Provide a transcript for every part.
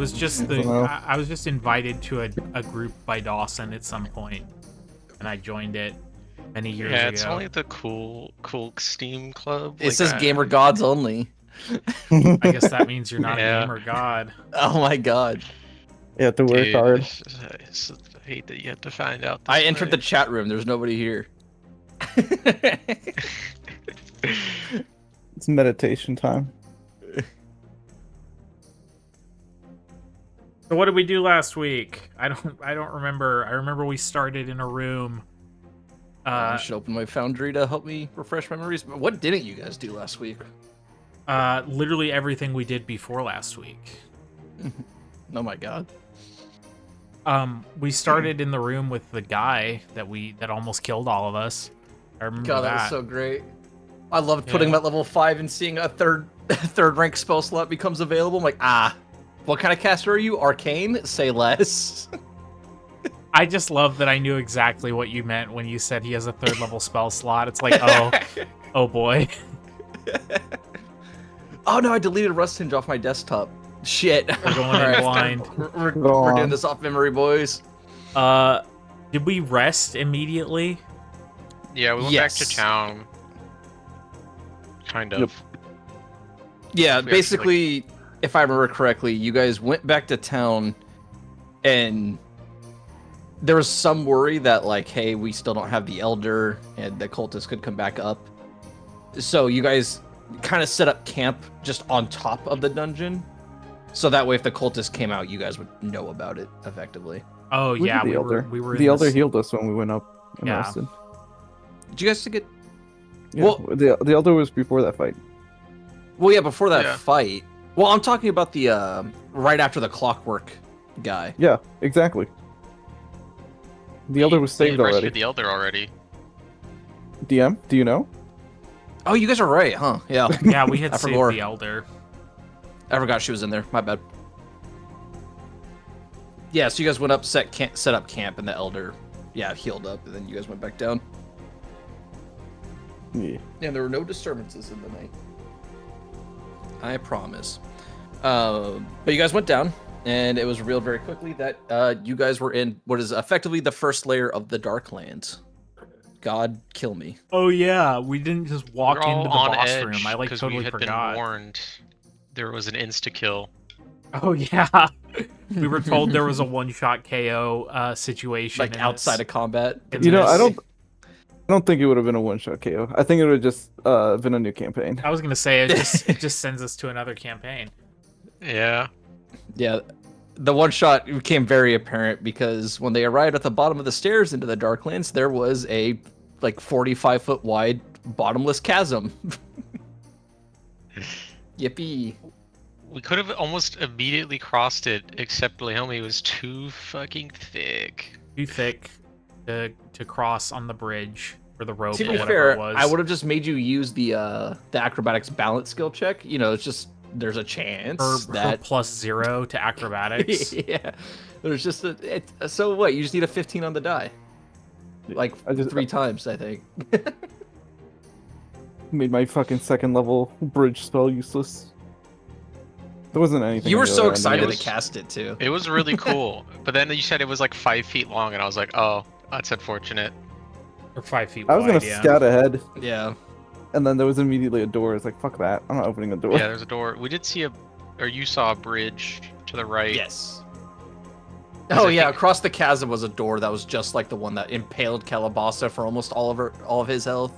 was just I don't know. I was just invited to a group by Dawson at some point, and I joined it many years Yeah, ago. it's only the cool Steam club. It says gamer gods only. I guess that means you're not Yeah. a gamer god. Oh my god. You have to work Dude, hard. I hate that you have to find out. I entered the chat room. There's nobody here. It's meditation time. So what did we do last week? I don't remember. I remember we started in a room. I should open my Foundry to help me refresh memories. But what didn't you guys do last week? Literally everything we did before last week. Oh my god. We started in the room with the guy that almost killed all of us. I remember God, that was so great. I loved putting him at level 5 and seeing a third rank spell slot becomes available. I'm like, what kind of caster are you? Arcane? Say less. I just love that I knew exactly what you meant when you said he has a 3rd level spell slot. It's like, oh boy. Oh no, I deleted Rust Hinge off my desktop. Shit. We're going in blind. We're doing this off memory, boys. Did we rest immediately? Yeah, we went back to town. Kind of. Yep. Yeah, We basically, if I remember correctly, you guys went back to town, and there was some worry that, like, hey, we still don't have the Elder, and the cultists could come back up. So you guys kind of set up camp just on top of the dungeon, so that way if the cultists came out, you guys would know about it effectively. Oh yeah, the Elder. we were. The in Elder this- healed us when we went up and Yeah. rested. Did you guys get? Yeah, Well- the Elder was before that fight. Well, yeah, before that Yeah. fight. Well, I'm talking about the right after the clockwork guy. Yeah, exactly. The Elder was saved We already. rescued the Elder already. DM, do you know? Oh, you guys are right, huh? Yeah. Yeah, we had I saved forgot. the Elder. I forgot she was in there. My bad. Yeah, so you guys went up, set up camp, and the Elder, healed up, and then you guys went back down. Yeah. And there were no disturbances in the night. I promise. But you guys went down, and it was revealed very quickly that you guys were in what is effectively the first layer of the Darklands. God kill me. Oh yeah, we didn't just walk We're all into the on boss edge room. I like 'cause totally we had forgot. been warned there was an insta kill. Oh yeah, we were told there was a one-shot KO situation, Like outside of combat. in You know, this. I don't think it would have been a one-shot KO. I think it would have just been a new campaign. I was gonna say it just sends us to another campaign. Yeah. Yeah, the one shot became very apparent because when they arrived at the bottom of the stairs into the Darklands, there was a 45-foot wide bottomless chasm. Yippee. We could have almost immediately crossed it, except Leomi was too fucking thick. Too thick to cross on the bridge or the rope To or be whatever fair, it was. I would have just made you use the acrobatics balance skill check. You know, it's just there's a chance her that +0 to acrobatics. yeah, there's just so what? You just need a 15 on the die, like I just 3 times, I think. made my fucking 2nd level bridge spell useless. There wasn't anything. You were on the so other end excited anyway. to cast it too. It was really cool, but then you said it was like 5 feet long, and I was like, oh, that's unfortunate. Or 5 feet I was wide. gonna Yeah. scout ahead, Yeah. and then there was immediately a door. It's like, fuck that. I'm not opening a door. Yeah, there's a door. We did see you saw a bridge to the right. Yes. Because Oh I yeah, think- across the chasm was a door that was just like the one that impaled Calabasa for almost all of his health.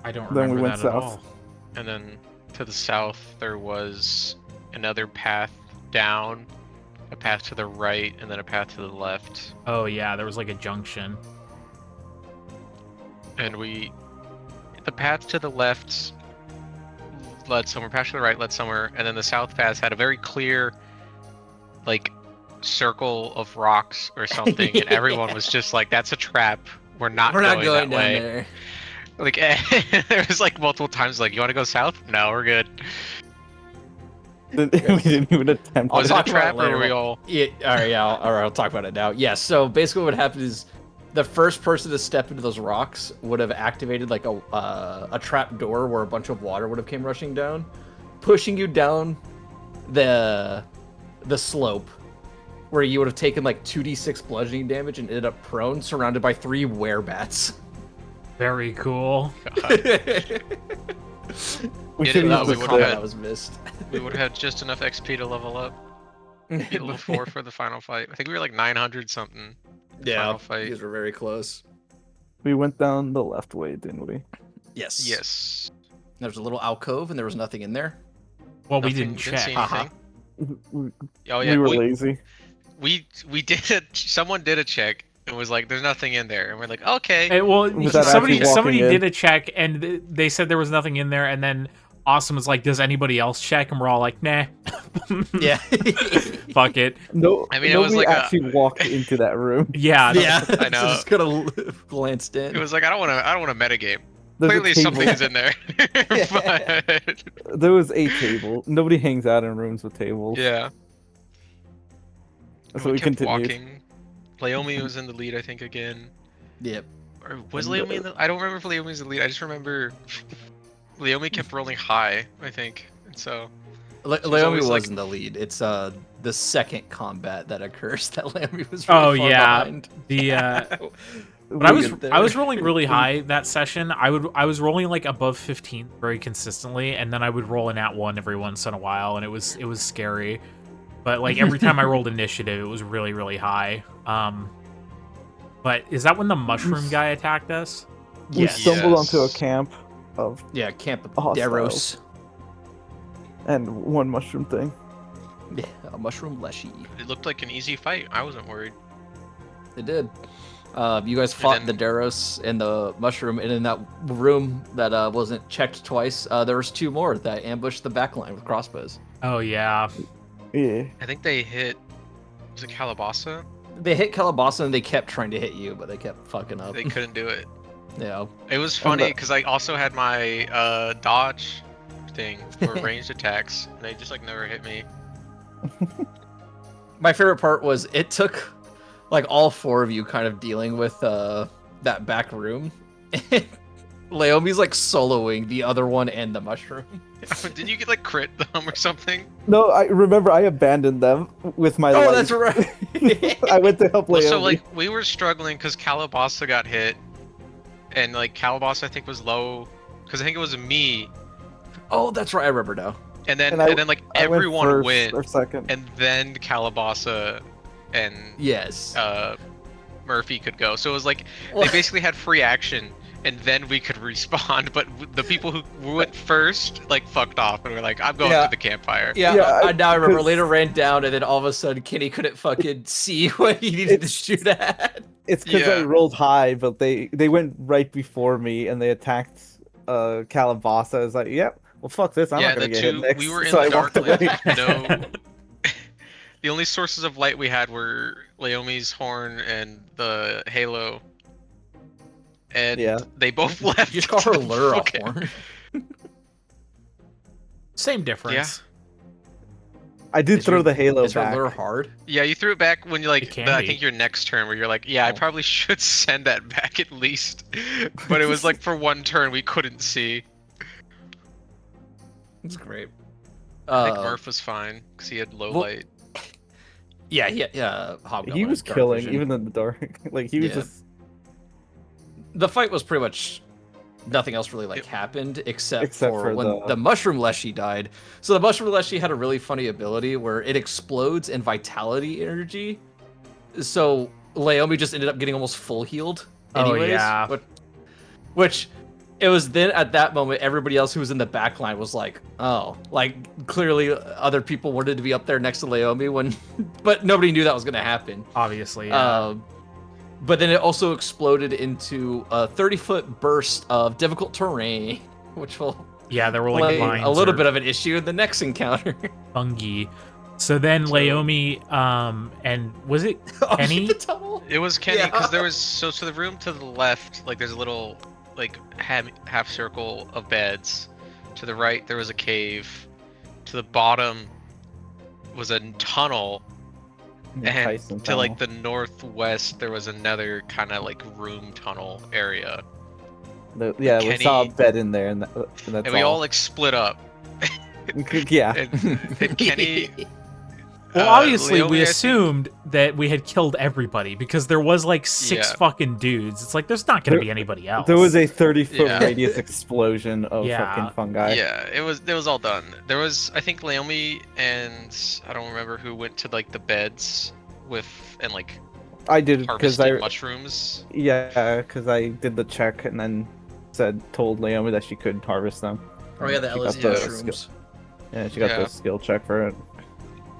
I don't Then we remember went that at south. all. And then to the south, there was another path down, a path to the right, and then a path to the left. Oh yeah, there was like a junction. And the path to the left led somewhere, path to the right led somewhere, and then the south path had a very clear, like, circle of rocks or something, and everyone was just like, "That's a trap. We're not going going that down way." there. Like, there was like multiple times, like, "You want to go south? No, we're good." We didn't even attempt. I'll Was it. it a talk about trap, it or later. were we all? Yeah, all right, yeah, all right, I'll talk about it now. Yeah, so basically what happened is the first person to step into those rocks would have activated like a trap door where a bunch of water would have came rushing down. pushing you down the slope, where you would have taken like 2d6 bludgeoning damage and ended up prone, surrounded by 3 werebats. Very cool. We Yeah, should no, use we the would've call. had- That was missed. We would have had just enough XP to level up. Be level 4 for the final fight. I think we were like 900 something. Yeah, Final fight. you guys were very close. We went down the left way, didn't we? Yes. Yes. There was a little alcove, and there was nothing in there. Well, we Nothing- didn't see check. anything. We, Oh yeah, we were we, lazy. we did a, someone did a check and was like, "There's nothing in there," and we're like, "Okay." Hey, well, Was that somebody actually somebody walking in? did a check and they said there was nothing in there, and then Awesome was like, "Does anybody else check?" And we're all like, "Nah." Yeah. Fuck it. No, I mean, it was nobody like a- actually walked into that room. Yeah. Yeah. I know. Just kind of glanced in. It was like, I don't want to metagame. There's a Clearly, table. something's in there. But There was a table. Nobody hangs out in rooms with tables. yeah. So we kept continued. walking. Laomi was in the lead, I think, again. Yep. Or was And, Laomi in the? I don't remember if Laomi was in the lead. I just remember Laomi kept rolling high, I think, and so. Laomi always, was like- in the lead. It's the second combat that occurs that Laomi was Oh, really far yeah. behind. The We but I was get there. I was rolling really high that session. I was rolling like above 15 very consistently, and then I would roll an at one every once in a while, and it was scary. But like every time I rolled initiative, it was really really high. But is that when the mushroom guy attacked us? We Yes. stumbled onto a Yes. camp of Yeah, Camp Hostiles. Deros. and one mushroom thing. Yeah, a mushroom leshy. It looked like an easy fight. I wasn't worried. It did. You guys fought then- the Deros and the mushroom, and in that room that wasn't checked twice, there was 2 more that ambushed the backline with crossbows. Oh yeah. Yeah. I think they hit. Was it Calabasa? They hit Calabasa and they kept trying to hit you, but they kept fucking up. They couldn't do it. Yeah. It was And funny the- because I also had my dodge thing for ranged attacks, and they just like never hit me. My favorite part was it took like all 4 of you kind of dealing with that back room. Laomi's like soloing the other one and the mushroom. Did you get like crit them or something? No, I remember I abandoned them with my Oh, life. that's right. I went to help Well, Laomi. so like we were struggling because Calabasa got hit, and like Calabasa I think was low because I think it was me, Oh, that's right. I remember now. and then And I- like I went everyone first went, or second. and then Calabasa and Yes. Murphy could go. So it was like they basically had free action, and then we could respawn. But the people who went first like fucked off and were like, "I'm going Yeah. to the campfire." Yeah, Yeah, I now remember. 'cause- Later ran down, and then all of a sudden, Kenny couldn't fucking see what he needed to shoot at. It's because I Yeah. rolled high, but they went right before me and they attacked Calabasa. I was like, yep, well fuck this, I'm Yeah, not gonna the get hit two next. we were in so the I dark. walked away. No. The only sources of light we had were Laomi's horn and the halo. And Yeah. they both left. You just call her Lura Okay. Horn. Same difference. I did Is throw her- the halo Is her back. lure hard? Yeah, you threw it back when you like It can I be. think your next turn where you're like, yeah, I Oh. probably should send that back at least. But it was like for one turn we couldn't see. It's great. I think Murph was fine because he had low well, light. Yeah, Hobgoblin He was had dark killing, vision. even in the dark. Like he was Yeah. just The fight was pretty much nothing else really like happened except Except for for when the- the mushroom leshy died. So the mushroom leshy had a really funny ability where it explodes in vitality energy. So Laomi just ended up getting almost full healed. Oh, Anyways, yeah. Which it was then at that moment everybody else who was in the back line was like, oh, like clearly other people wanted to be up there next to Laomi when, but nobody knew that was gonna happen. Obviously. Yeah. But then it also exploded into a 30-foot burst of difficult terrain, which will yeah, there were play like a little or bit of an issue in the next encounter. fungi. So then So- Laomi, and was it Oh, Kenny? the tunnel? It was Kenny because Yeah. there was so the room to the left, like there's a little like half circle of beds. To the right there was a cave. To the bottom was a tunnel, the and Tyson to like tunnel. the northwest there was another kind of like room tunnel area. Yeah, we saw a Kenny- bed in there, and that's And we all like split up. Yeah. and Kenny. Well, obviously, Leomi, we I think- assumed that we had killed everybody because there was like 6 Yeah. fucking dudes. It's like there's not going to be anybody else. There was a 30-foot Yeah. radius explosion of Yeah. fucking fungi. Yeah, it was all done. There was, I think, Leomi and I don't remember who went to like the beds with and like I did because harvested I mushrooms. because I did the check and then told Naomi that she could harvest them. Oh yeah, the She got LSD the mushrooms. Yeah, she got Yeah. the skill check for it.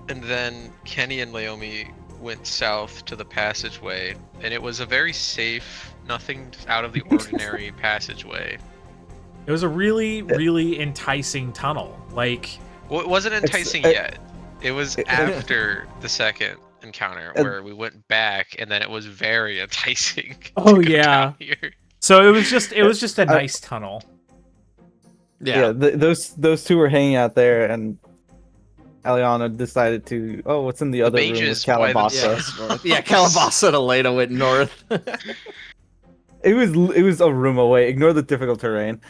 And then Kenny and Leomi went south to the passageway, and it was a very safe, nothing out of the ordinary passageway. It was a really, really enticing tunnel. Like, Well, it wasn't enticing yet. It was after the second encounter where we went back, and then it was very enticing. to Oh, go yeah. down here. so it was just a nice tunnel. Yeah, those two were hanging out there, and Aliana decided to. Oh, what's in the other room? Was mages, why the- Calabasa. Yeah, Calabasa and Elena went north. It was a room away. Ignore the difficult terrain.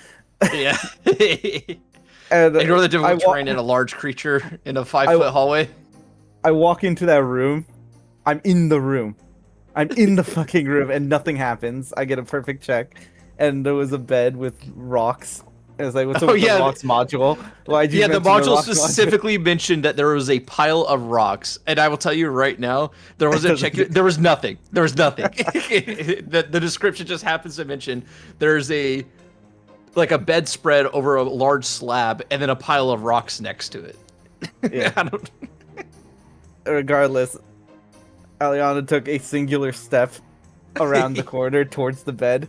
Yeah. And Ignore the difficult I wa- terrain and a large creature in a 5-foot hallway. I walk into that room. I'm in the room. I'm in the fucking room, and nothing happens. I get a perfect check, and there was a bed with rocks. I was like, "What's up Oh, with yeah. the rocks module?" Why'd you Yeah, the mention module rocks specifically mentioned that there was a pile of rocks, and I will tell you right now, there was a check. There was nothing. There was nothing. The description just happens to mention there's a bedspread over a large slab, and then a pile of rocks next to it. Yeah. I don't- Regardless, Aliana took a singular step around the corner towards the bed,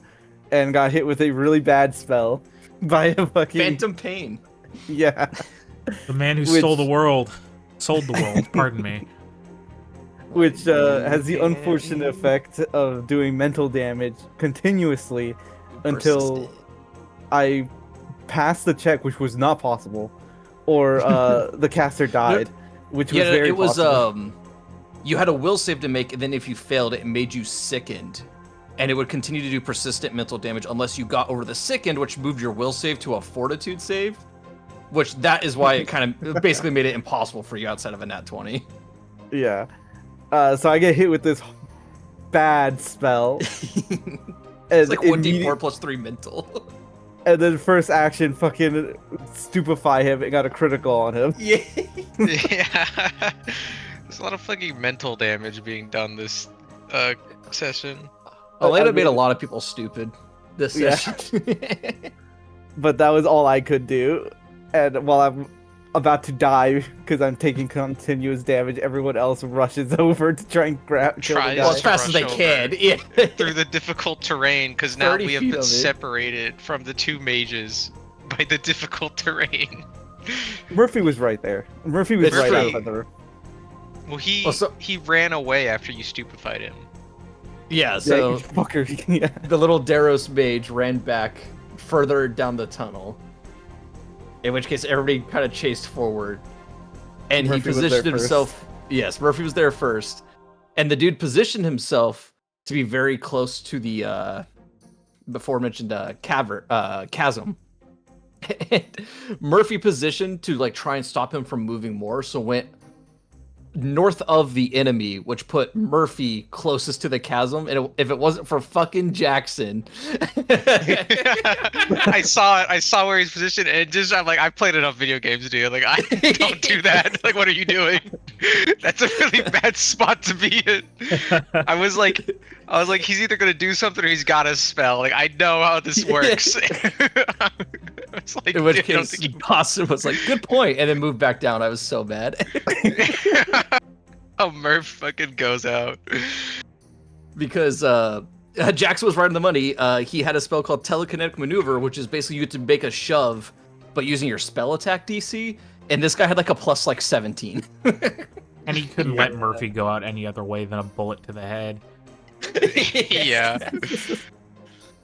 and got hit with a really bad spell by a fucking Phantom pain. yeah. The man who Which- stole the world, sold the world. Pardon me. Which has the unfortunate effect of doing mental damage continuously until Persistent. I passed the check, which was not possible, or the caster died, which was Yeah, very it was possible. you had a will save to make, and then if you failed, it made you sickened, and it would continue to do persistent mental damage unless you got over the sickened, which moved your will save to a fortitude save, which that is why it kind of basically made it impossible for you outside of a nat 20. Yeah. So I get hit with this bad spell. It's like 1d4 plus 3 mental. And then first action, fucking stupefy him. It got a critical on him. Yeah. Yeah. There's a lot of fucking mental damage being done this session. Elena I made a mean- lot of people stupid this Yeah. session. But that was all I could do. And while I'm about to die because I'm taking continuous damage, everyone else rushes over to try and kill the Tries guy. Well, as fast as they Rush can. over. Yeah. Through the difficult terrain, because now 30 we have feet been of it. separated from the two mages by the difficult terrain. Murphy was right there. Murphy was It's right true. outside the room. Well, he Well, so- he ran away after you stupefied him. Yeah, Yeah, so you fucker. Yeah. the little Daros mage ran back further down the tunnel. In which case, everybody kind of chased forward, and Murphy he was there positioned first. himself. Yes, Murphy was there first, and the dude positioned himself to be very close to the before mentioned chasm. And Murphy positioned to like try and stop him from moving more, so went north of the enemy, which put Murphy closest to the chasm. And if it wasn't for fucking Jackson, I saw it. I saw where he's positioned, and just I'm like, I played enough video games, dude. Like, I don't do that. Like, what are you doing? That's a really bad spot to be in. I was like, he's either gonna do something or he's got a spell. Like, I know how this works. It's like, in which dude, I don't case think Boston was like, "Good point," and then moved back down. I was so mad Oh, Murph fucking goes out. because Jackson was right on the money. He had a spell called Telekinetic Maneuver, which is basically you get to make a shove, but using your spell attack DC. And this guy had like a plus like 17. And he couldn't let Murphy go out any other way than a bullet to the head. Yeah.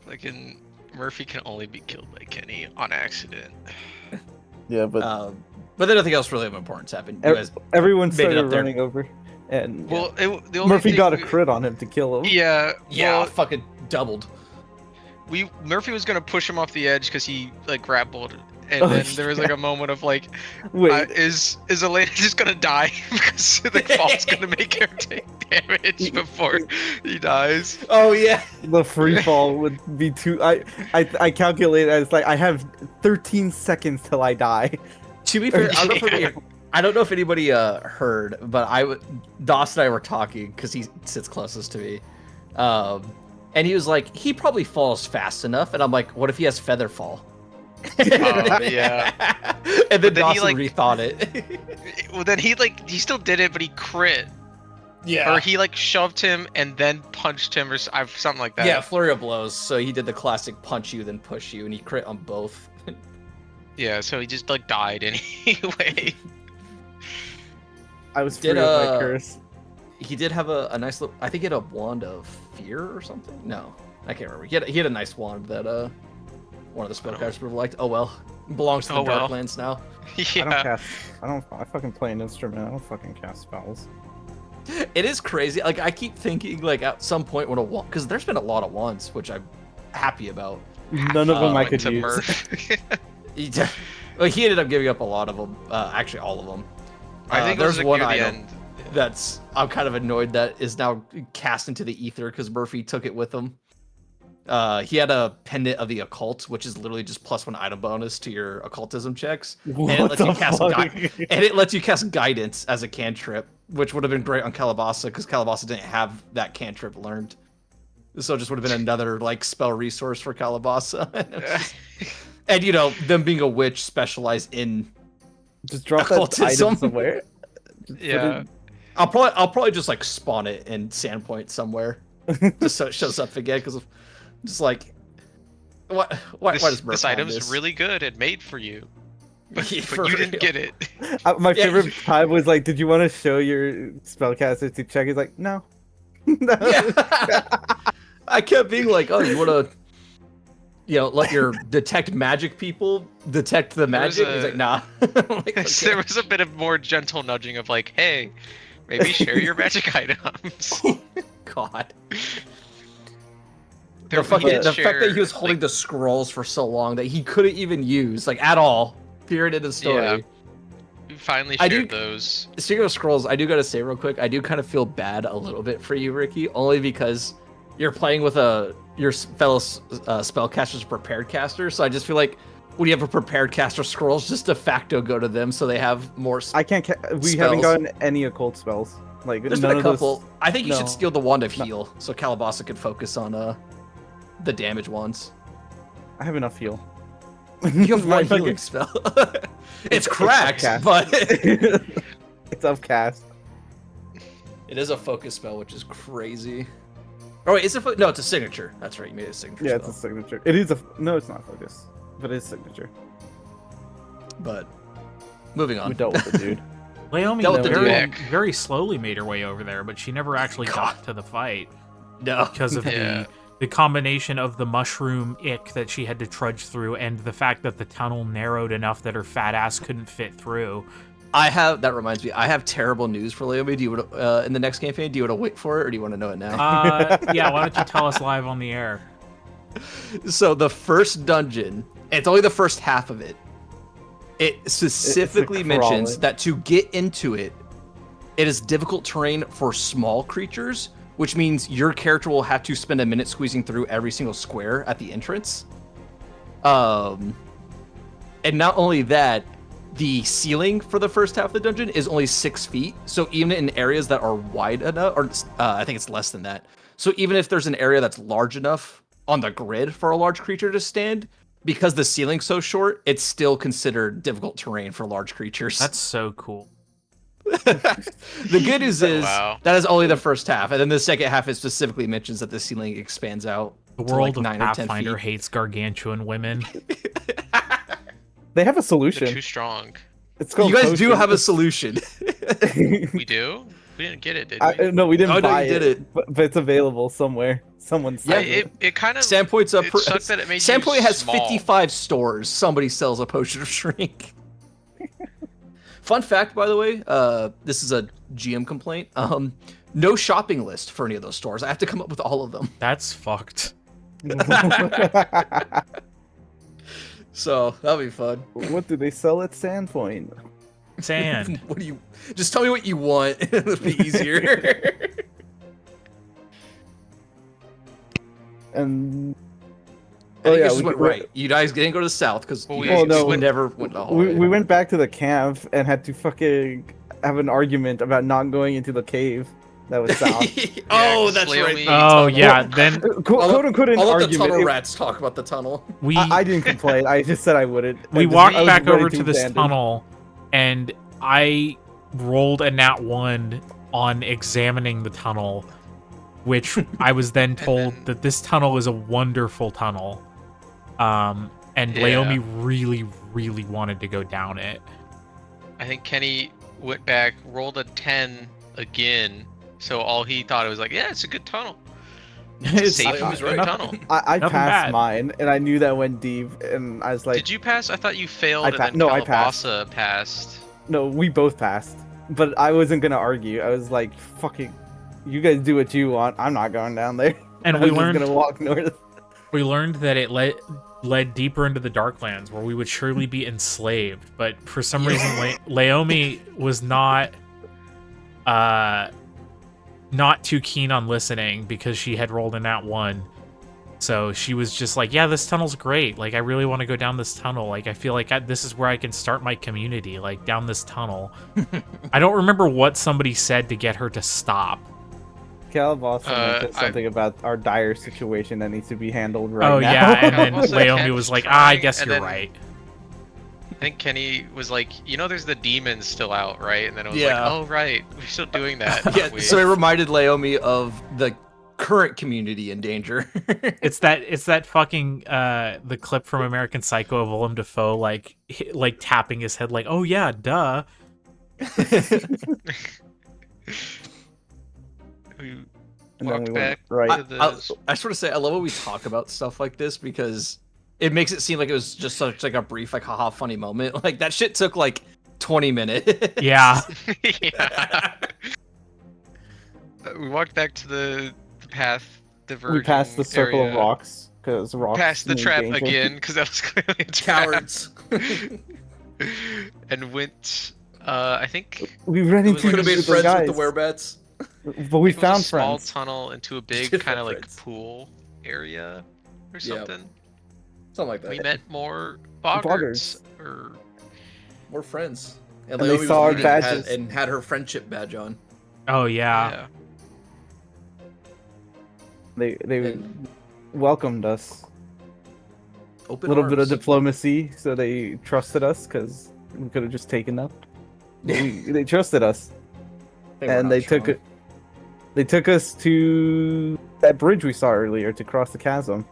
Fucking Murphy can only be killed by Kenny on accident. Yeah, but But then nothing else really of importance happened. You guys, everyone made it started up there. running over, and Well, the only Murphy thing got a we- crit on him to kill him. Yeah, yeah, well, fucking doubled. Murphy was gonna push him off the edge because he like grappled, and Oh, then there was like a moment of like, Wait, is Elena just gonna die because the fall's gonna make her take damage before he dies? Oh yeah. the free fall would be too. I calculate as like I have 13 seconds till I die. To be fair, I don't know if anybody heard, but Doss and I were talking because he sits closest to me, and he was like, he probably falls fast enough, and I'm like, what if he has feather fall? Yeah. And then But then he, Dawson like- rethought it. Well, then he still did it, but he crit. Yeah. Or he like shoved him and then punched him or something like that. Yeah, flurry of blows. So he did the classic punch you then push you, and he crit on both. Yeah, so he just like died anyway. I was Did, free of my curse. He did have a nice little. I think he had a wand of fear or something. No, I can't remember. He had a nice wand that one of the spellcasters would have liked. Oh well, belongs to the Oh, well. Darklands now. I don't Yeah. cast. I fucking play an instrument. I don't fucking cast spells. It is crazy. Like I keep thinking, like at some point when a wand, because there's been a lot of wands, which I'm happy about. None of them I Went could to use. Murph. He ended up giving up a lot of them. Actually, all of them. I think there's there's one near the item end. that's I'm kind of annoyed that is now cast into the ether because Murphy took it with him. He had a pendant of the occult, which is literally just +1 item bonus to your occultism checks, and it What lets you the cast fuck? and it lets you cast guidance as a cantrip, which would have been great on Calabasa because Calabasa didn't have that cantrip learned. So it just would have been another like spell resource for Calabasa. And you know, them being a witch specialized in Just drop that Occultism. item somewhere. Just put Yeah. I'll probably just like spawn it in Sandpoint somewhere, just so it shows up again. Because just like, why does Murph This have item's this? really good and made for you. But, Yeah, but for you didn't real. get it. My Yeah, favorite time was like, "Did you want to show your spellcaster to check?" He's like, "No." No. Yeah. I kept being like, oh, you want to, let your detect magic people detect the magic? He's like, nah. I'm like, okay. There was a bit of more gentle nudging of like, hey, maybe share your magic items. God. There- The we did fact that he share, was holding like, the scrolls for so long that he couldn't even use, like, at all. Period in the story. Yeah. We finally I shared do- those. Speaking of scrolls, I do gotta say real quick, I do kind of feel bad a little bit for you, Ricky, only because you're playing with your fellow spellcasters prepared caster, so I just feel like when you have a prepared caster, scrolls just de facto go to them, so they have more. I can't. We Spells. haven't gotten any occult spells. Like There's none been a of those- couple. I think you should no. steal the wand of No. heal, so Calabasa can focus on the damage ones. I have enough heal. You have My one healing spell. It's cracked, upcast. but It's upcast. it is a focus spell, which is crazy. Oh wait, no, it's a signature. That's right, you made it a signature Yeah, it's a spell. signature. It is a. No, it's not focus, but it's signature. But moving on. We dealt with it, dude. Laomi Dealt with the very, dude. very slowly made her way over there, but she never actually got to the fight No. because of Yeah. the combination of the mushroom ick that she had to trudge through and the fact that the tunnel narrowed enough that her fat ass couldn't fit through. That reminds me, I have terrible news for Laomi. Do you want in the next campaign, do you want to wait for it or do you want to know it now? Yeah, why don't you tell us live on the air? So the first dungeon, it's only the first half of it. It specifically mentions crawling. that to get into it, it is difficult terrain for small creatures, which means your character will have to spend a minute squeezing through every single square at the entrance. And not only that, the ceiling for the first half of the dungeon is only 6 feet. So even in areas that are wide enough, or I think it's less than that. So even if there's an area that's large enough on the grid for a large creature to stand, because the ceiling's so short, it's still considered difficult terrain for large creatures. That's so cool. The good news is Wow. that is only the first half, and then the second half it specifically mentions that the ceiling expands out. The to world like 9 of or 10 Pathfinder feet. hates gargantuan women. They have a They're solution. too strong. It's called. You guys do potion. have a solution. We do? We didn't get it, did we? No, we didn't Oh, no, buy you did it. but it's available somewhere. Someone Yeah, said it. it kind of. Sandpoint's up. It sucked that it made you Sandpoint has small. 55 stores. Somebody sells a potion of shrink. Fun fact, by the way, this is a GM complaint. No shopping list for any of those stores. I have to come up with all of them. That's fucked. So that'll be fun. What do they sell at Sandpoint? Sand. What do you? Just tell me what you want. It'll be easier. And I think yeah, you just we- went we- right. You guys didn't go to the south because Well, you we- guys no, never went to the we hallway. went back to the camp and had to fucking have an argument about not going into the cave that was south. Oh, 'cause that's Leo right. me- the Oh tunnel. yeah, then Quote unquote an I'll let the argument. tunnel It- rats talk about the tunnel. we I didn't complain. I just said I wouldn't. we I just- walked I was back ready over to this abandon. tunnel, and I rolled a nat 1 on examining the tunnel, which I was then told then- that this tunnel is a wonderful tunnel. And Yeah. Laomi really, really wanted to go down it. I think Kenny went back, rolled a 10 again, so all he thought it was like, yeah, it's a good tunnel. It's safe I was right. tunnel. I Nothing passed bad. mine, and I knew that went deep, and I was like, Did you pass? I thought you failed, I and pa- then no, I passed. Calabasa passed. no, we both passed. But I wasn't gonna argue. I was like, fucking, you guys do what you want. I'm not going down there. And I we was just learned gonna walk north. we learned that it led deeper into the Darklands, where we would surely be enslaved. But for some reason, Laomi was not too keen on listening because she had rolled in that 1. So she was just like, yeah, this tunnel's great. Like, I really want to go down this tunnel. Like, I feel like this is where I can start my community, like, down this tunnel. I don't remember what somebody said to get her to stop. Calabasa said I- something about our dire situation that needs to be handled right Oh, now. yeah, and then Also, Laomi Ken's was like, I trying, guess and you're then- right. I think Kenny was like, you know, there's the demons still out, right? And then it was Yeah. like, oh, right, we're still doing that. Yeah, aren't we? so it reminded Laomi of the current community in danger. It's that fucking the clip from American Psycho of Willem Dafoe like tapping his head like, oh yeah, duh. we And then walked we back went right. to the. I sort of say I love when we talk about stuff like this because it makes it seem like it was just such like a brief, like haha funny moment. Like that shit took like 20 minutes. Yeah. Yeah. We walked back to the path diverging We passed the circle area. of rocks because rocks. Past the mean trap danger. again because that was clearly a trap. Cowards. And went. I think We ran It was into like Could have made the friends guys, with the werebats. but we it was found a small friends. tunnel into a big Different kind of like friends. pool area or Yep. something. Something like that. We met more Boggarts. boggarts. Or We're friends. And they Laomi was saw our leading and had- badges. and had her friendship badge on. Oh yeah. yeah. They And welcomed us. A open little bit of arms. diplomacy, so they trusted us because we could have just taken them. They trusted us, They were and not they strong. took it. They took us to that bridge we saw earlier to cross the chasm.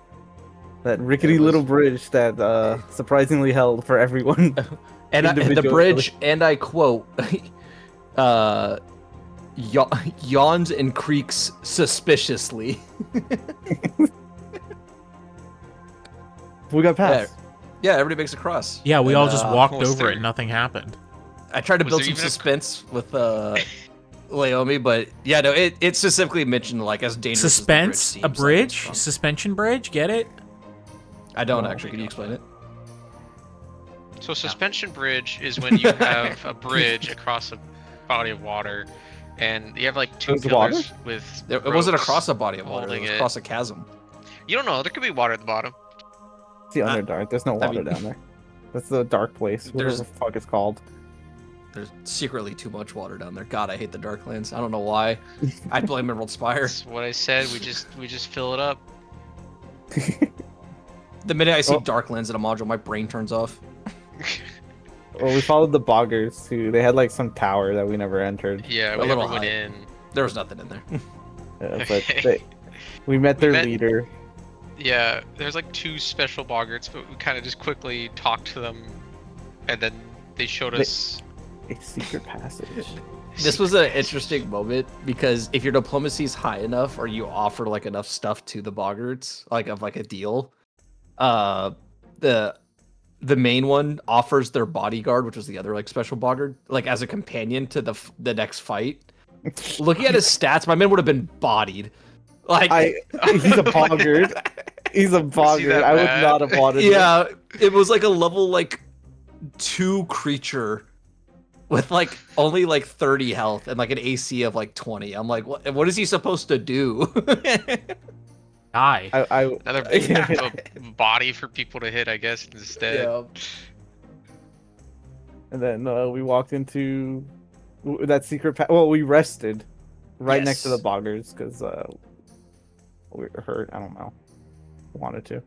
That rickety It was- little bridge that surprisingly held for everyone. And the individual- bridge, and I quote, yawns and creaks suspiciously. We got past. Yeah, everybody makes a cross. Yeah, we And, all just walked was over there- it and nothing happened. I tried to Was build there some even a- suspense with Laomi, but yeah, no, it specifically mentioned like as dangerous. as the Suspense? bridge A seems, bridge? like, Suspension bridge? Get it? I don't No. actually. Can you explain it? So suspension bridge is when you have a bridge across a body of water, and you have like two There's water? pillars with. It wasn't ropes across a body of water. It holding was it. across a chasm. You don't know. There could be water at the bottom. It's the Underdark. There's no I water mean- down there. That's the dark place. Whatever There's- the fuck it's called. There's secretly too much water down there. God, I hate the Darklands. I don't know why. I'd blame Emerald Spire. That's what I said. We just fill it up. The minute I see Oh. Darklands in a module, my brain turns off. Well, we followed the Boggers who they had like some tower that we never entered. Yeah, A we little never went high. in. There was nothing in there. But we met their met- leader. Yeah, there's like two special boggarts, but we kind of just quickly talked to them, and then they showed They- us. A secret passage. This was an interesting moment because if your diplomacy is high enough or you offer like enough stuff to the boggarts, like of like a deal, the main one offers their bodyguard, which was the other like special boggart, like as a companion to the next fight. Looking at his stats, my man would have been bodied. Like He's a boggart. He's a bogger. that I would bad. not have wanted him. Yeah, it was like a level like 2 creature with like only like 30 health and like an AC of like 20. I'm like, what is he supposed to do? Die. Another body for people to hit, I guess, instead. Yeah. And then we walked into that secret well, we rested right next to the Yes. boggers because we were hurt. I don't know. Wanted to.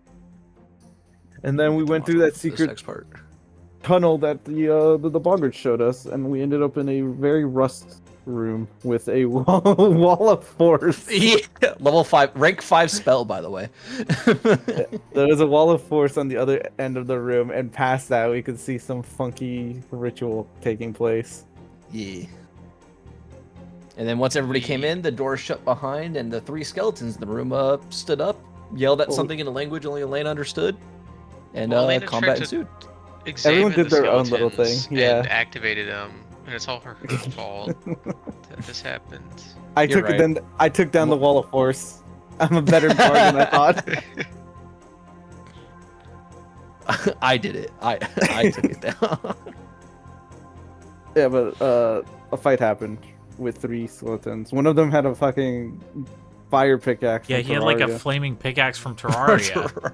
And then we went through that This secret next part. tunnel that the boggers showed us, and we ended up in a very rust room with a wall of force. Yeah, level 5, rank 5 spell, by the way. There was a wall of force on the other end of the room, and past that we could see some funky ritual taking place. Yeah. And then once everybody came in, the door shut behind, and the 3 skeletons in the room stood up, yelled at Oh. something in a language only Elena understood, and Well, Elena combat tried to- ensued. Examined did the their own little skeletons thing, yeah. And activated them, and it's all her fault that this happened. I You're took down the wall of force. I'm a better bard than I thought. I did it. I took it down. Yeah, but a fight happened with 3 skeletons. One of them had a fucking fire pickaxe. Yeah, from he had like a Terraria. flaming pickaxe from Terraria.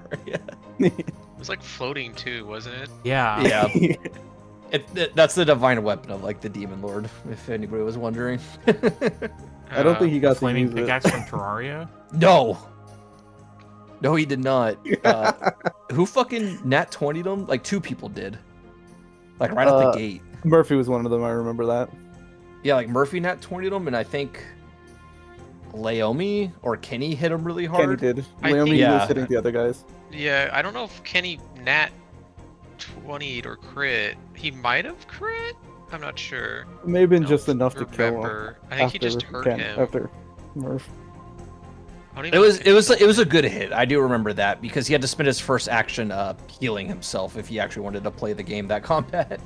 It was like floating too, wasn't it? Yeah. Yeah. That's the divine weapon of like the demon lord, if anybody was wondering. I don't think he got to Flaming use it. pickaxe from Terraria. No. No, he did not. Who fucking nat 20'd him? Like 2 people did. Like right out the gate. Murphy was one of them. I remember that. Yeah, like Murphy nat 20'd him, and I think Laomi or Kenny hit him really Kenny hard. did. I Laomi think- Yeah. was hitting the other guys. Yeah, I don't know if Kenny nat 20'd or crit. He might have crit. I'm not sure. It may have been I just don't enough to kill him. remember. I think he just hurt him. After Murph. I don't It even was think- it was a good hit. I do remember that because he had to spend his first action healing himself if he actually wanted to play the game that combat.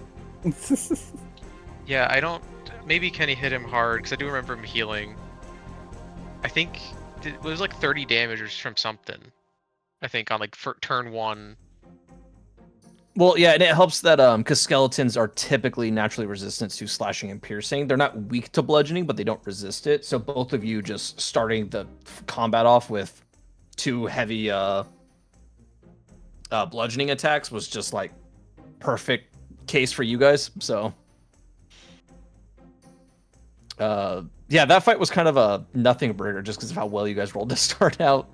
Yeah, I don't. Maybe Kenny hit him hard because I do remember him healing. I think it was like 30 damage or from something. I think on like for turn 1. Well, yeah, and it helps that because skeletons are typically naturally resistant to slashing and piercing. They're not weak to bludgeoning, but they don't resist it. So both of you just starting the combat off with 2 heavy bludgeoning attacks was just like perfect case for you guys. So yeah, that fight was kind of a nothing burger just because of how well you guys rolled to start out.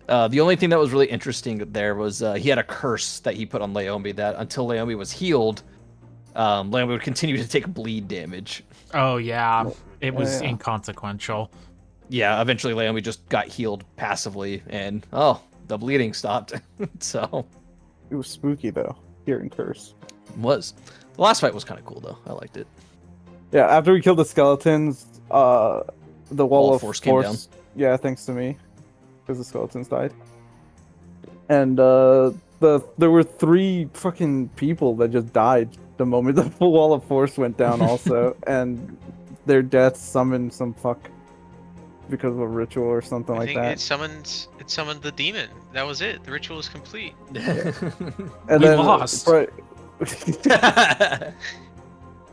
The only thing that was really interesting there was he had a curse that he put on Laomi that until Laomi was healed, Laomi would continue to take bleed damage. Oh yeah, it was yeah. inconsequential. Yeah, eventually Laomi just got healed passively, and the bleeding stopped. So It was spooky though, hearing curse. the last fight was kind of cool though. I liked it. Yeah, after we killed the skeletons, the wall of force came down. Yeah, thanks to me, because the skeletons died. And there were 3 fucking people that just died the moment the full wall of force went down. Also, and their deaths summoned some fuck because of a ritual or something I like think that. it summoned the demon. That was it. The ritual was complete. And We then, lost. right-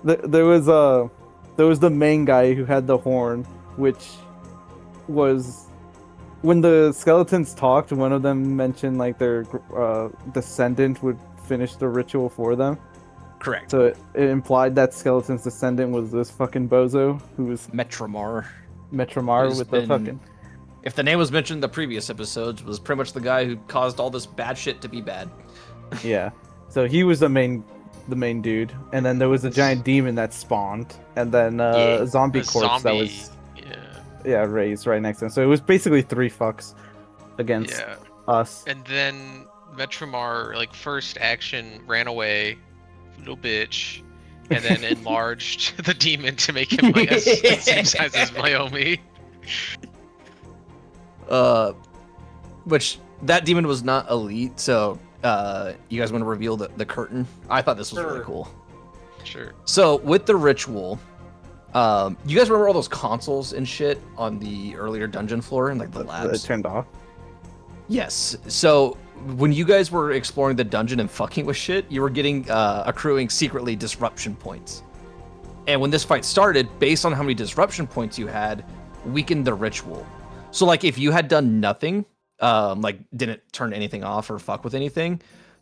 there was the main guy who had the horn, which was when the skeletons talked. One of them mentioned like their descendant would finish the ritual for them. Correct. So it implied that skeleton's descendant was this fucking bozo who was Metramar. Metramar Who's with the been- fucking. If the name was mentioned in the previous episodes, was pretty much the guy who caused all this bad shit to be bad. Yeah. So he was the main dude, and then there was a giant demon that spawned, and then a zombie A corpse that zombie- was Yeah. raised right next to him. So it was basically 3 fucks against Yeah. us. And then Metramar, like, first action ran away, little bitch, and then enlarged the demon to make him like the same size as Laomi. Which that demon was not elite, so you guys want to reveal the curtain? I thought this was really Sure. cool. Sure. So with the ritual, You guys remember all those consoles and shit on the earlier dungeon floor and like the That labs? turned off. Yes. So when you guys were exploring the dungeon and fucking with shit, you were getting accruing secretly disruption points. And when this fight started, based on how many disruption points you had, weakened the ritual. So like if you had done nothing, like didn't turn anything off or fuck with anything,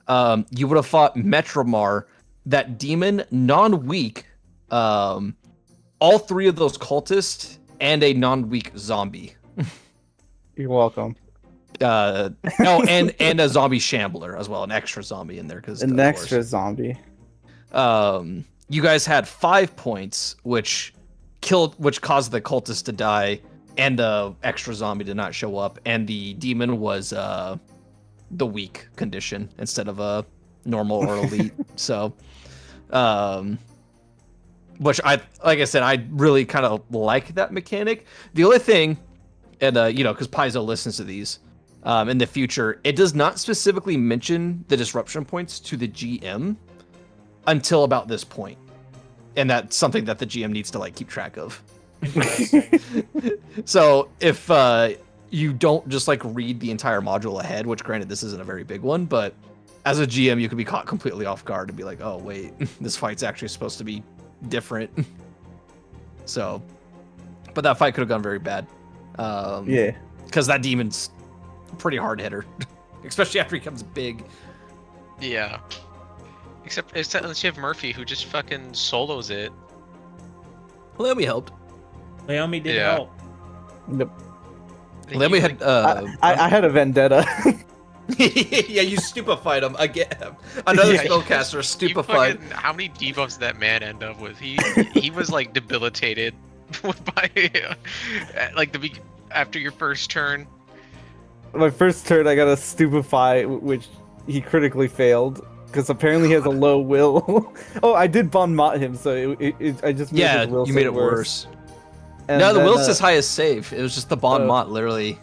you would have fought Metromar, that demon, non-weak, all three of those cultists, and a non-weak zombie. You're welcome. Oh, and a zombie shambler as well, an extra zombie in there because An extra zombie. You guys had 5 points, which caused the cultist to die, and the extra zombie did not show up, and the demon was the weak condition instead of a normal or elite. So, which like I said, I really kind of like that mechanic. The only thing, and because Paizo listens to these, in the future, it does not specifically mention the disruption points to the GM until about this point, and that's something that the GM needs to like keep track of. So if you don't just like read the entire module ahead, which granted this isn't a very big one, but as a GM you could be caught completely off guard and be like, oh wait, this fight's actually supposed to be different. So, but that fight could have gone very bad. Yeah. Because that demon's a pretty hard hitter, especially after he becomes big. Yeah. Except unless you have Murphy, who just fucking solos it. Leomi helped. Naomi did Yeah. help. Yep. Leomi had I had a vendetta. yeah, you stupefied him again. Another Yeah. spellcaster stupefied. How many debuffs did that man end up with? He was like debilitated by like after your first turn. My first turn, I got a stupefy, which he critically failed because apparently he has a low will. Oh, I did Bon Mot him, so I just made Yeah, his will you made save it worse. And No, the then, will's as high as save. It was just the Bon Oh. Mot, literally.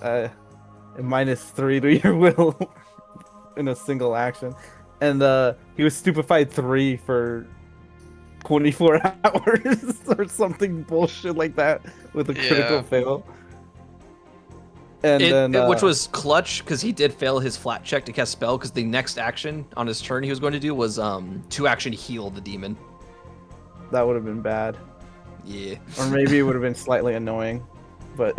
-3 to your will in a single action, and he was stupefied 3 for 24 hours or something bullshit like that with a critical Yeah. fail. And then Which was clutch because he did fail his flat check to cast spell because the next action on his turn he was going to do was 2-action heal the demon. that would have been bad, Yeah. or maybe it would have been slightly annoying. But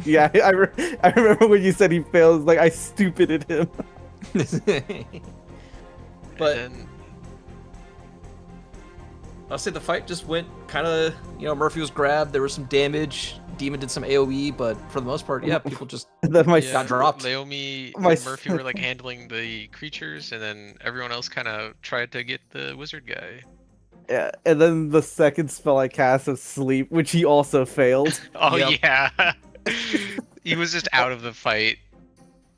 yeah, I remember when you said he failed. Like I stupided him. But And then, I'll say the fight just went kind of, Murphy was grabbed. There was some damage. Demon did some AoE, but for the most part, yeah, people just Then my got dropped. Naomi My and Murphy were like handling the creatures, and then everyone else kind of tried to get the wizard guy. yeah, and then the second spell I cast was sleep, which he also failed. Oh Yep. yeah, he was just out of the fight.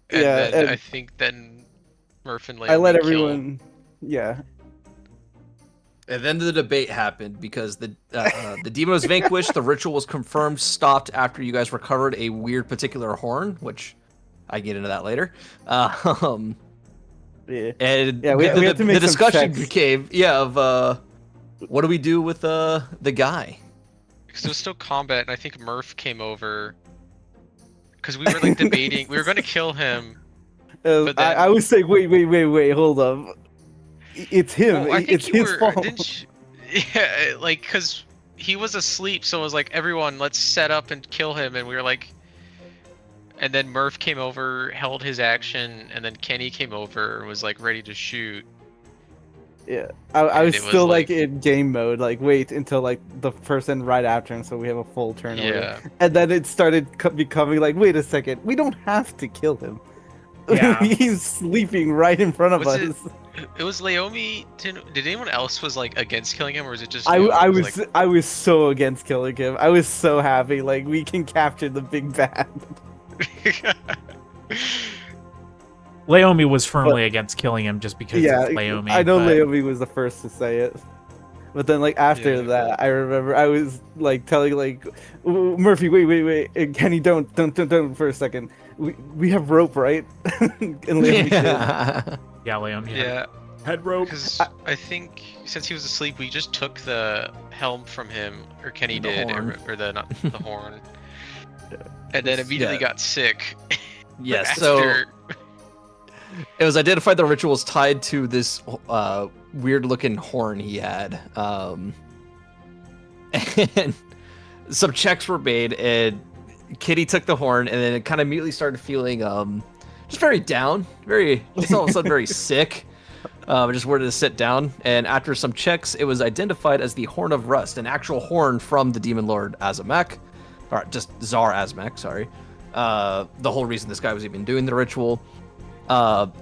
And Yeah, then and- I think then Murph and I let Naomi everyone. Yeah, And then the debate happened because the demon was vanquished, the ritual was confirmed, stopped after you guys recovered a weird particular horn, which I get into that later. yeah. And Yeah, we have to make the some discussion checks. became, of what do we do with the guy? Because it was still combat, and I think Murph came over. Because we were like debating, we were gonna kill him. But then- I was saying, wait, hold up. It's him. Well, I think It's you his were, fault. didn't you? Yeah, like because he was asleep, so it was like everyone, let's set up and kill him, and we were like, and then Murph came over, held his action, and then Kenny came over, and was like ready to shoot. Yeah, I And was it was still like- in game mode, like wait until like the person right after him, so we have a full turn order. Yeah, And then it started becoming like, wait a second, we don't have to kill him. Yeah. He's sleeping right in front of Was us. it was Laomi. Did anyone else was like against killing him, or was it just I, you? I It was like, I was so against killing him. I was so happy, like we can capture the big bad. Laomi was firmly against killing him just because Yeah, it's Laomi. I know but- Laomi was the first to say it. But then, like after Yeah. that, I remember I was like telling like Murphy, wait, and Kenny, don't for a second. We have rope, right? And Laomi did. Yeah, Laomi. yeah. Head rope. Because I think since he was asleep, we just took the helm from him, or Kenny The did, horn. or the not the horn, and then immediately Yeah. got sick. Yes. after- So it was identified the ritual was tied to this weird-looking horn he had, and some checks were made, and Kitty took the horn, and then it kind of immediately started feeling just very down, just all of a sudden very sick. Just wanted to sit down, and after some checks, it was identified as the Horn of Rust, an actual horn from the Demon Lord Azamek, or just Tsar Azamek, sorry. The whole reason this guy was even doing the ritual.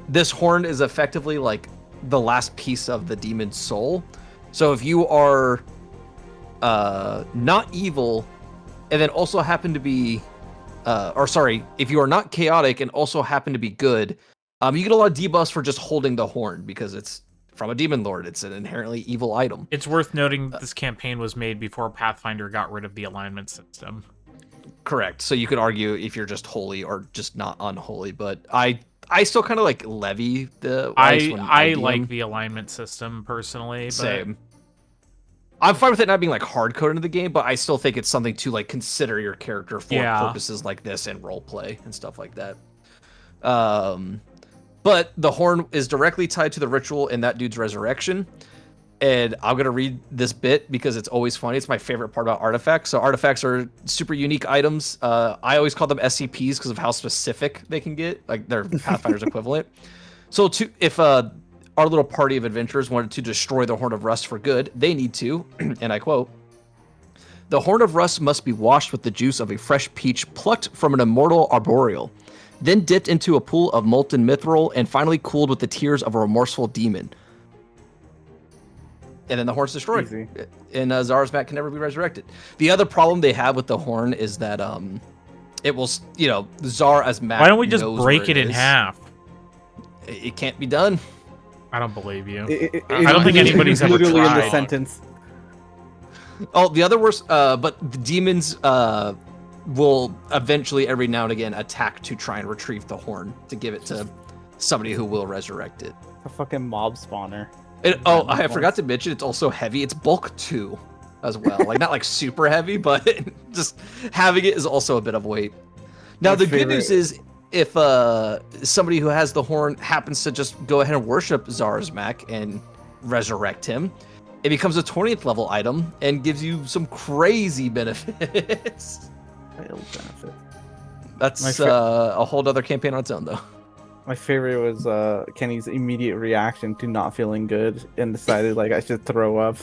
This horn is effectively like the last piece of the demon's soul. So if you are not evil, and then also happen to be, if you are not chaotic and also happen to be good, you get a lot of debuffs for just holding the horn because it's from a demon lord. It's an inherently evil item. It's worth noting that this campaign was made before Pathfinder got rid of the alignment system. Correct. So you could argue if you're just holy or just not unholy, but I still kind of like levy the. I DM. like the alignment system personally. But Same. I'm fine with it not being like hard coded into the game, but I still think it's something to like consider your character for Yeah. purposes like this and role play and stuff like that. But the horn is directly tied to the ritual in that dude's resurrection. And I'm going to read this bit because it's always funny. It's my favorite part about artifacts. So artifacts are super unique items. I always call them SCPs because of how specific they can get. Like they're Pathfinder's equivalent. So if our little party of adventurers wanted to destroy the Horn of Rust for good, they need to, and I quote, "The Horn of Rust must be washed with the juice of a fresh peach plucked from an immortal arboreal, then dipped into a pool of molten mithril, and finally cooled with the tears of a remorseful demon." And then the horn's destroyed. Easy. And Zara's Mat can never be resurrected. The other problem they have with the horn is that it will, Zara's Mat. why don't we just knows break where it in is. half? It can't be done. I don't believe you. I don't think anybody's ever literally in the tried. sentence. Oh, the other worst, but the demons will eventually, every now and again, attack to try and retrieve the horn to give it to somebody who will resurrect it. A fucking mob spawner. I forgot to mention, it's also heavy. It's bulk 2 as well. Like, not like super heavy, but just having it is also a bit of weight. Now, My the good favorite- news is if somebody who has the horn happens to just go ahead and worship Zarzmak and resurrect him, it becomes a 20th level item and gives you some crazy benefits. Failed benefit. That's My a whole other campaign on its own, though. My favorite was Kenny's immediate reaction to not feeling good and decided like I should throw up.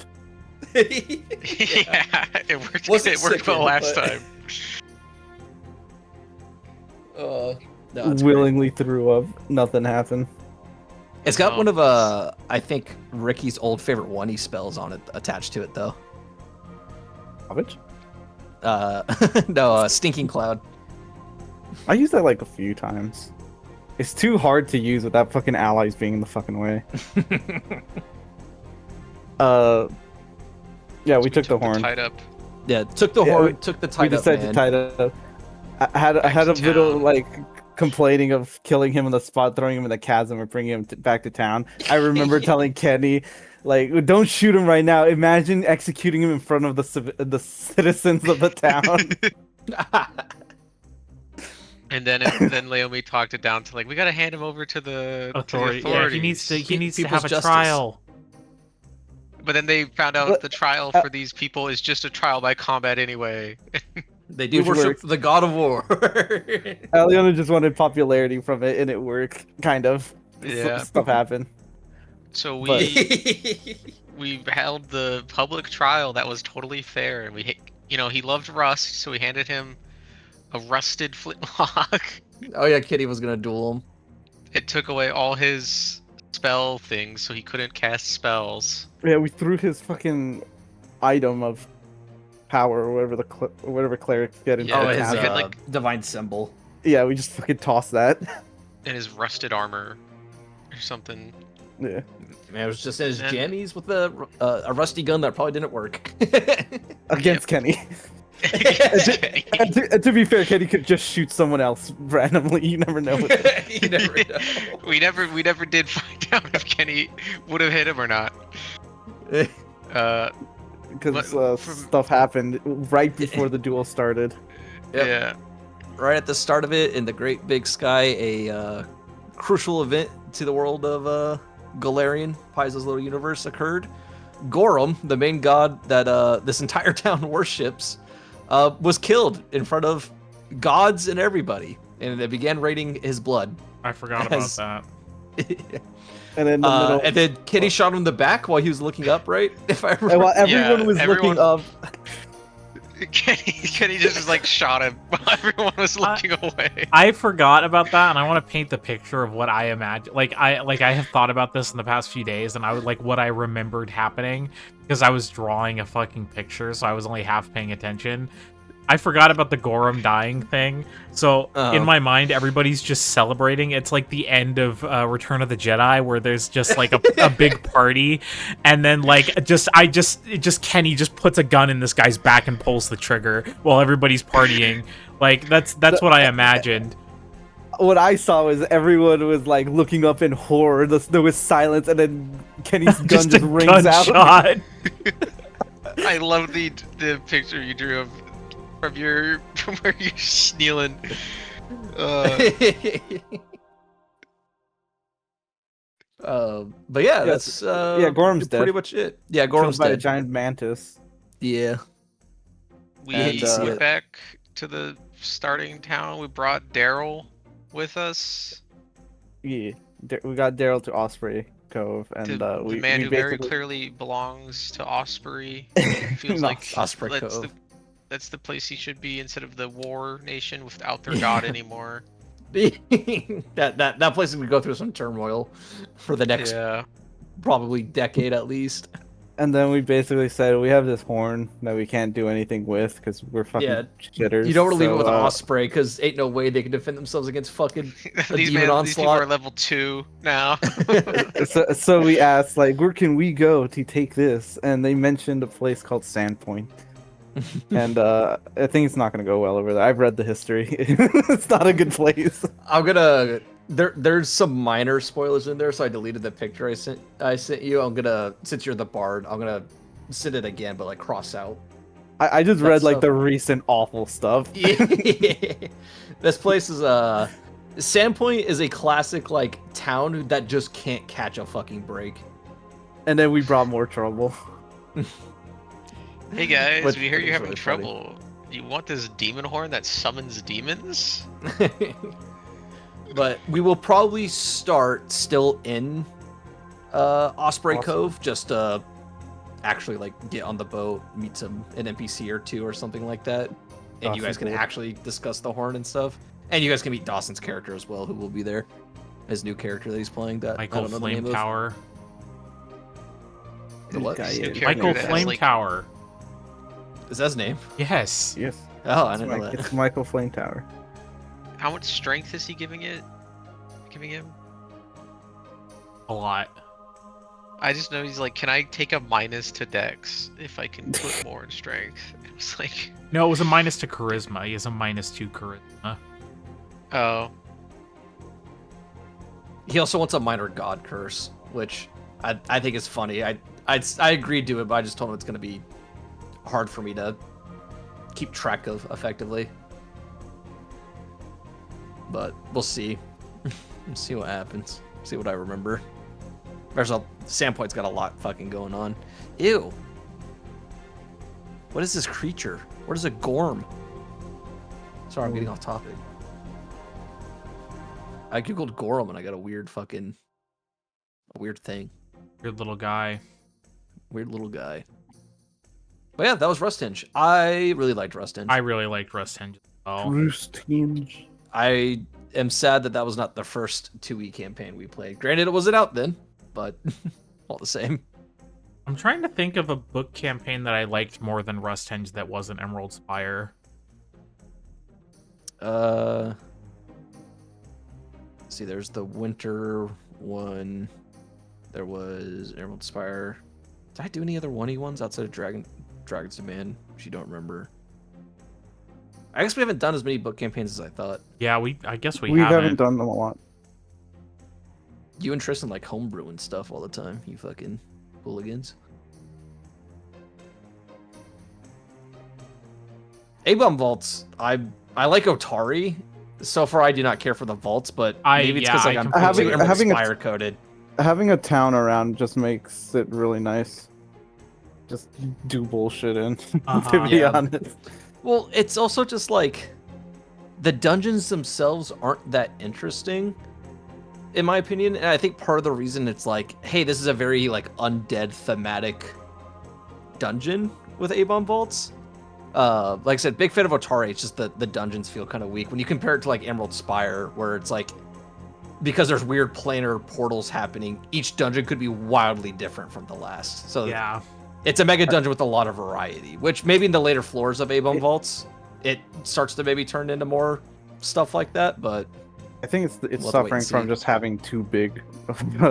yeah, it worked. Wasn't It worked well sickened, last but- time. No, it's great. Willingly threw up. Nothing happened. It's got Oh. one of I think Ricky's old favorite one-e spells on it attached to it, though. Garbage? No, Stinking Cloud. I used that like a few times. It's too hard to use without fucking allies being in the fucking way. Yeah, we took the horn. Tied up. Yeah, took the Yeah, horn, we- took the We tied up decided to man. tie it up. I had a to little town. like complaining of killing him in the spot, throwing him in the chasm, and bringing him back to town. I remember telling Kenny, like, don't shoot him right now. Imagine executing him in front of the citizens of the town. And then Leomi talked it down to like, we gotta hand him over to the Authority. To the Yeah, authorities. he needs to People's have a justice. trial. But then they found out But- the trial for these people is just a trial by combat anyway. They do Which worship works. the god of war. Aliona just wanted popularity from it, and it worked, kind of. Yeah. Stuff happened. So But- we held the public trial that was totally fair, and he loved Rust, so we handed him a rusted flintlock. Oh yeah, Kitty was gonna duel him. It took away all his spell things, so he couldn't cast spells. Yeah, we threw his fucking item of power, or whatever whatever clerics get into Yeah, Oh, the his he town. had, like- divine symbol. Yeah, we just fucking tossed that. And his rusted armor, or something. Yeah. Man, it was just in his And- jammies with a rusty gun that probably didn't work. Against Kenny. Kenny. And to be fair, Kenny could just shoot someone else randomly. You never know. You never know. we never did find out if Kenny would have hit him or not. Because From- stuff happened right before the duel started. Yep. Yeah. Right at the start of it, in the Great Big Sky, a crucial event to the world of Galarian, Paizo's little universe, occurred. Gorum, the main god that this entire town worships, was killed in front of gods and everybody, and they began raining his blood. I forgot about As- that. And in the middle, And then Kenny shot him in the back while he was looking up, right? If I and remember. while everyone Yeah, was everyone- looking up, Kenny just was like shot him while everyone was looking away. I forgot about that, and I want to paint the picture of what I imagine. I have thought about this in the past few days, and I would like what I remembered happening because I was drawing a fucking picture, so I was only half paying attention. I forgot about the Gorum dying thing, so in my mind, everybody's just celebrating. It's like the end of Return of the Jedi, where there's just like a big party, and then like Kenny just puts a gun in this guy's back and pulls the trigger while everybody's partying. Like that's what I imagined. what I saw was everyone was like looking up in horror. There was silence, and then Kenny's gun just, a rings out. gunshot. I love the picture you drew of from where you're kneeling. But yeah, that's Gorm's dead. pretty much it. Yeah, Killed Gorm's by a dead. giant mantis. Yeah. We And, went back to the starting town. We brought Daryl with us. Yeah, we got Daryl to Osprey Cove, and The we man we who very basically- clearly belongs to Osprey. Feels No, like Osprey that's Cove. that's the place he should be instead of the War Nation without their god anymore. that place is gonna go through some turmoil for the next Yeah. probably decade at least. And then we basically said we have this horn that we can't do anything with because we're fucking Yeah, shitters. You don't want to leave it so, with Osprey because ain't no way they can defend themselves against fucking a these demon these people are onslaught. level 2 now. so we asked, like, where can we go to take this? And they mentioned a place called Sandpoint. And I think it's not going to go well over there. I've read the history. It's not a good place. I'm gonna there's some minor spoilers in there, so I deleted the picture I sent you. I'm gonna, since you're the bard, I'm gonna send it again, but like cross out. I just That read like stuff. the recent awful stuff. This place is Sandpoint is a classic like town that just can't catch a fucking break. And then we brought more trouble. Hey guys, Which we hear is you're having really funny. trouble. You want this demon horn that summons demons? But we will probably start still in Osprey Awesome. Cove, just to actually like get on the boat, meet an NPC or two or something like that, and you guys can Dawson. actually discuss the horn and stuff. And you guys can meet Dawson's character as well, who will be there, his new character that he's playing. That I Michael don't know the name Flame of. Tower. The what? Guy New is- character Michael that has, Flame like- Tower. Is that his name? Yes. Yes. Oh, I It's, didn't know that. It's Michael Flame Tower. How much strength is he giving him? A lot. I just know he's like, can I take a minus to Dex if I can put more in strength? It was like, No, it was a minus to charisma. He has a -2 charisma. oh, He also wants a minor god curse, which I think is funny. I agreed to it, but I just told him it's gonna be hard for me to keep track of effectively. But we'll see. We'll see what happens. See what I remember. Sandpoint's got a lot fucking going on. Ew. What is this creature? What is a gorm? Sorry, I'm getting off topic. I googled Gorum and I got a weird thing. Weird little guy. Weird little guy. But yeah, that was Rusthinge. I really liked Rusthinge. I really liked Rusthinge as well. Bruce Tinge. I am sad that was not the first 2E campaign we played. Granted, it wasn't out then, but all the same. I'm trying to think of a book campaign that I liked more than Rusthinge that wasn't Emerald Spire. Let's see, there's the winter one. There was Emerald Spire. Did I do any other 1E ones outside of Dragon's Demand? Which you don't remember. I guess we haven't done as many book campaigns as I thought. Yeah, I guess we We haven't haven't. done them a lot. You and Tristan like homebrewing stuff all the time. You fucking hooligans. A-Bomb Vaults. I like Otari. So far, I do not care for the vaults, but maybe it's because yeah, like I I'm completely Having a- Spire coded. Having a town around just makes it really nice. Just do bullshit in, Uh-huh. to be Yeah. honest. Well, it's also just like the dungeons themselves aren't that interesting, in my opinion. And I think part of the reason it's like, hey, this is a very like undead thematic dungeon with A-Bomb Vaults. Like I said, big fan of Otari. It's just the dungeons feel kind of weak when you compare it to like Emerald Spire, where it's like because there's weird planar portals happening, each dungeon could be wildly different from the last. So Yeah. it's a mega dungeon with a lot of variety, which maybe in the later floors of A-Bomb Vaults, it starts to maybe turn into more stuff like that, but I think it's We'll have to wait suffering and from see. just having too big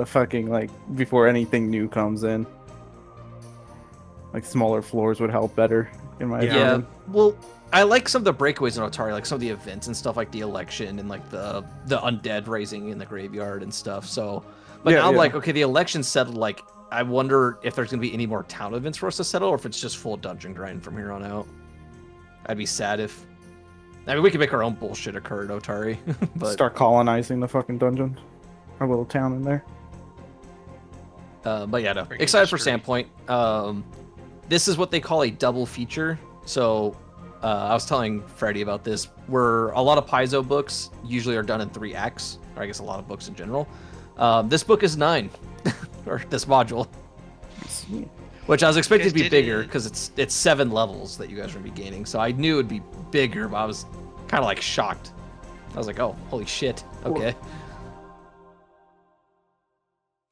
fucking like before anything new comes in. Like smaller floors would help better, in my Yeah. opinion. Well, I like some of the breakaways in Otari, like some of the events and stuff, like the election and like the undead raising in the graveyard and stuff. So, but Yeah, now I'm yeah. like, okay, the election's settled. Like, I wonder if there's gonna be any more town events for us to settle, or if it's just full dungeon grind from here on out. I'd be sad if. I mean, we could make our own bullshit occur at Otari, but Start colonizing the fucking dungeon. Our little town in there. But yeah, no. Freaking Excited for history. Sandpoint. This is what they call a double feature. So I was telling Freddie about this, where a lot of Paizo books usually are done in 3 acts, or I guess a lot of books in general. This book is 9, or this module, Sweet. which I was expecting to guys be did bigger it. because it's 7 levels that you guys are gonna be gaining. So I knew it'd be bigger, but I was kind of like shocked. I was like, oh, holy shit. Okay.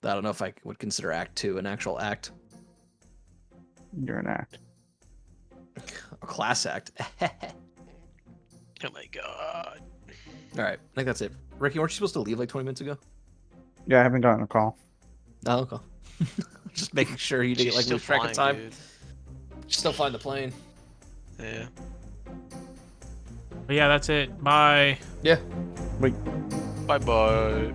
I don't know if I would consider Act 2 an actual act. You're an act. A class act. Oh my god. All right, I think that's it. Ricky, weren't you supposed to leave like 20 minutes ago? Yeah, I haven't gotten a call. Oh, okay. Just making sure you didn't She's like still lose track of flying, time. dude. Still flying the plane. Yeah. But yeah, that's it. Bye. Yeah. Wait. Bye bye.